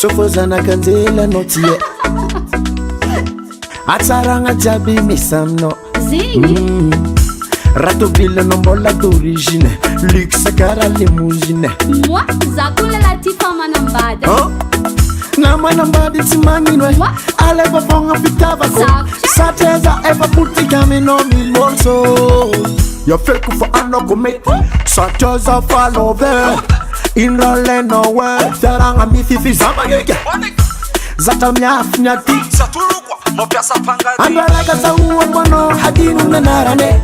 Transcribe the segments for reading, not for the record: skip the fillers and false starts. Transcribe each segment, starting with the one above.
Sofozana kanzela notie Atsaranga jabi misamno Zini Rato ville non bolla d'origine Luxe cara limousine Moi, zakula la tifa manambada Oh Na manambada tsimanino Aleva fonga pitavako Sateza eva putika mino milmonso Ya feku fa anoko meti Sateza falove Inrole nowe Teranga mithithi zamagege Zata myafu nyati Andaraka sa uwa kono hadinu nanarane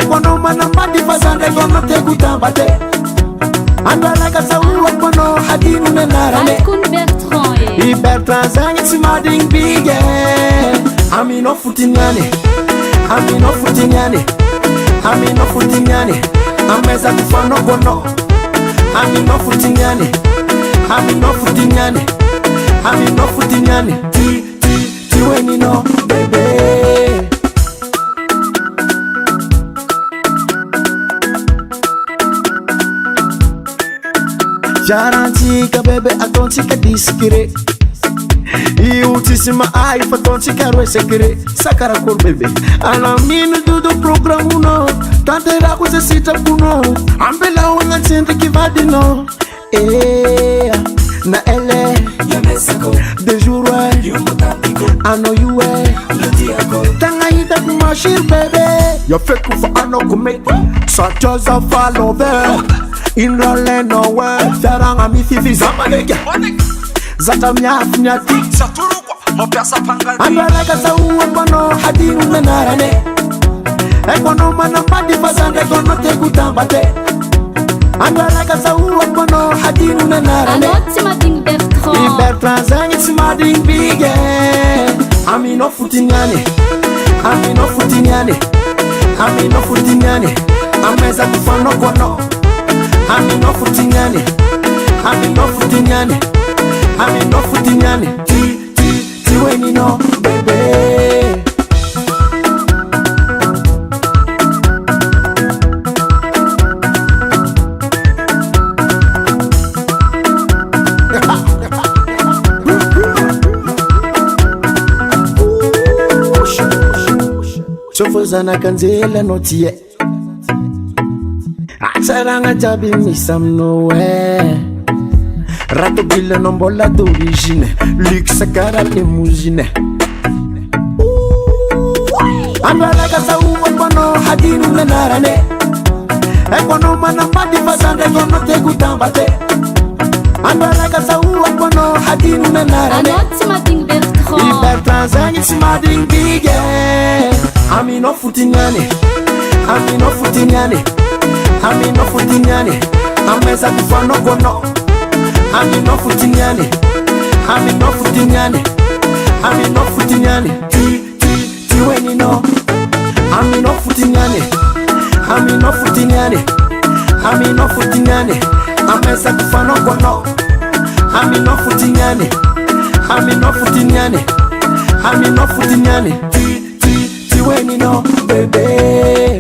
Ekono manambadi fazande kono tegutambate Andaraka sa uwa kono hadinu nanarane Alkun Bertrand Bertrand zangi simading bige Amino futinyane Amino futinyane Amino futinyane Ameza kufano kono Amino futinyane Amino futinyane Amino futinyane Ti weni no baby Jarantika bebe atontika diskire Iutisima ai fatontika rwe sekire Sakara kor bebe Alaminu dudu programu no Tante rako se sita kuno Ambela wanga tende kivadi no Na ele De jour I know you way Tanga hita kumashir bebe Ya feku fa ano kumeti Sachoza follow there Inrole nowe Teranga mithithi zamanege Zata myafu nyati Andaraka sa uwa kono hadinu nanarane Ekono manambadi fazande kono tegutambate Andaraka sa uwa kono hadinu nanarane Anoti mading Bertrand Bertrand zangi simading bige Amino futinyane Amino futinyane Amino futinyane Ameza kufano kono Amino futinyane Amino futinyane Amino futinyane Ti weni no baby Sofozana kanzela notie Atsaranga jabi misamno Rato bille non bolla d'origine Luxe cara limousine Andaraka sa uwa kono hadinu nanarane Ekono manambadi fazande kono tegutambate Andaraka sa uwa kono hadinu nanarane Anoti mading Bertrand Bertrand zangi simading bige Amino futinyane Amino futinyane Amino futinyane Ameza kufano kono Amino futinyane Amino futinyane Amino futinyane Ti weni no Amino futinyane Amino futinyane Amino futinyane Ameza kufano kono Amino futinyane Amino futinyane Amino futinyane Ti weni no baby